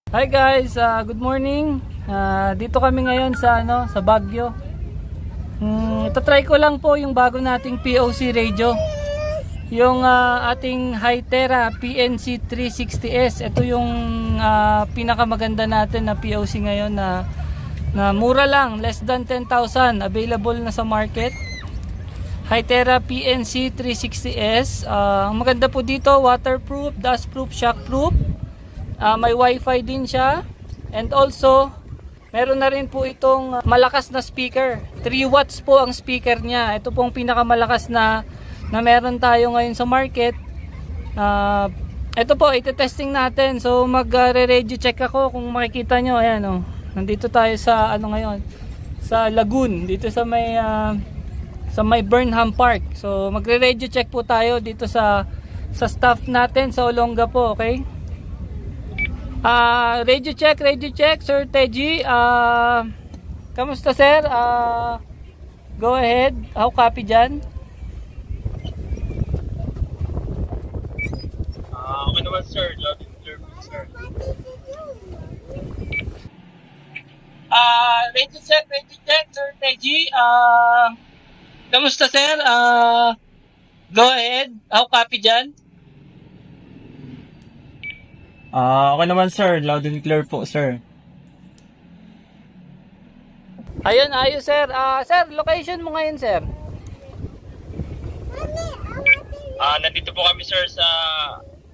Hi guys, good morning. Dito kami ngayon sa sa Baguio. Itatry ko lang po yung bago nating POC radio. Yung ating Hytera PNC 360S. Ito yung pinakamaganda natin na POC ngayon na mura lang, less than 10,000, available na sa market. Hytera PNC 360S. Ang maganda po dito, waterproof, dustproof, shockproof. May wifi din siya. And also, meron na rin po itong malakas na speaker. 3 watts po ang speaker niya. Ito pong pinakamalakas na meron tayo ngayon sa market. Ito po, ite-testing natin. So, mag-re-radio check ako kung makikita nyo. Ayan o. Nandito tayo sa ngayon. Sa Lagoon. Dito sa may Burnham Park. So, magre-radio check po tayo dito sa staff natin sa Olonga po. Okay? Radio check, Sir Teji. Kamusta sir? Go ahead. How copy dyan? Okay naman sir, loud and clear po sir. Radio check, Sir Teji. Kamusta sir? Go ahead. How copy dyan? Okay naman sir, loud and clear po sir. Ayun, ayos sir. Sir, location mo ngayon sir? Nandito po kami sir sa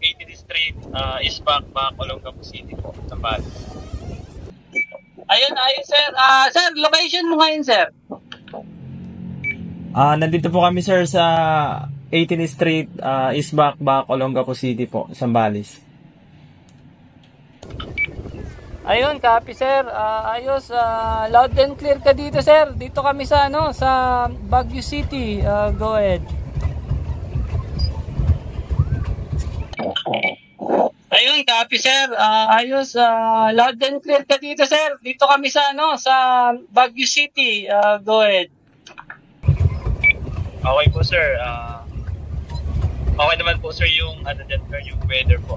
80th Street, East Bac, Olongapo City po, Zambales. Ayun, ayos sir. Sir, location mo ngayon sir? Nandito po kami sir sa 18th Street, East Bac, Olongapo City po, Zambales. Ayun, copy sir. Ayos, loud and clear ka dito sir. Dito kami sa sa Baguio City. Go ahead. Ayun, copy sir. Ayos, loud and clear ka dito sir. Dito kami sa sa Baguio City. Go ahead. Okay po sir. Okay naman po sir yung yung weather po.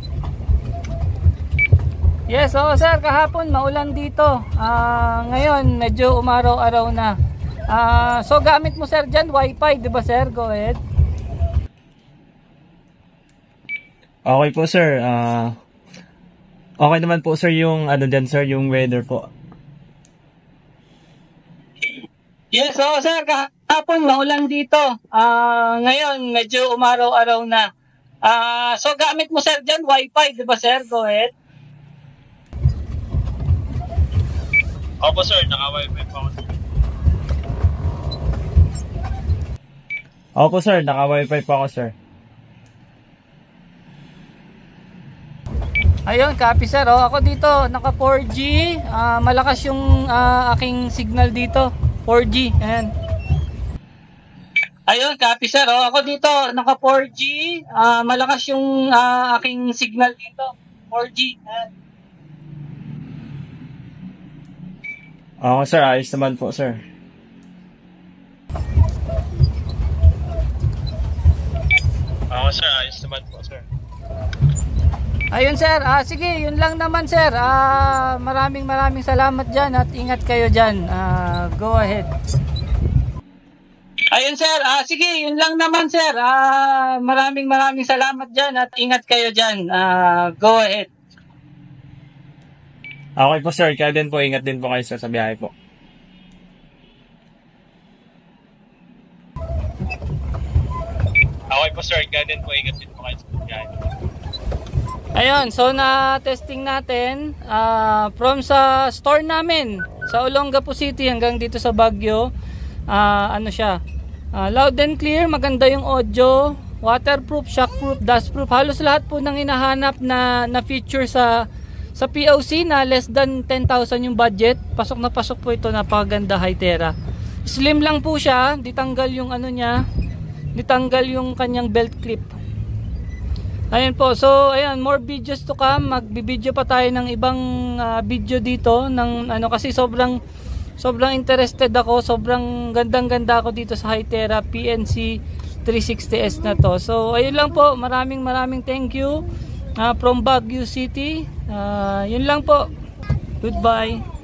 Yes, oo sir, kahapon maulan dito. Ngayon medyo umaraw-araw na. So gamit mo sir dyan, wifi, di ba sir? Go ahead. Okay po sir. Okay naman po sir yung dyan sir, yung weather po. Yes, oo sir, kahapon maulan dito. Ngayon medyo umaraw-araw na. So gamit mo sir dyan, wifi, di ba sir? Go ahead. Opo sir, naka-wifi po ako sir. Opo sir, naka-wifi po ako sir. Ayun, copy sir. Ako dito, naka 4G. Malakas yung aking signal dito. 4G. Ayan. Ayun, copy sir. Ako dito, naka 4G. Malakas yung aking signal dito. 4G. Ayan. Okay sir, ayos naman po sir. Okay sir, ayos naman po sir. Ayun sir, sige, yun lang naman sir. Maraming salamat dyan at ingat kayo dyan. Go ahead. Ayun sir, sige, yun lang naman sir. Maraming salamat dyan at ingat kayo dyan. Go ahead. Okay po sir, kaya din po, ingat din po kayo sir sa biyahe po. Okay po sir, kaya din po, ingat din po kayo sa biyahe po. Ayun, so na-testing natin from sa store namin sa Olongapo City hanggang dito sa Baguio. Ano siya? Loud and clear, maganda yung audio, waterproof, shockproof, dustproof. Halos lahat po ng hinahanap na feature sa POC na less than 10,000 yung budget. Pasok na pasok po ito, napakaganda Hytera. Slim lang po siya, ditanggal yung niya, ditanggal yung kanyang belt clip. Ayun po, so ayan, more videos to come. Magbibideo pa tayo ng ibang video dito ng kasi sobrang interested ako, sobrang gandang-ganda ako dito sa Hytera PNC 360S na to. So ayun lang po, maraming thank you. from Baguio City. Yun lang po. Goodbye.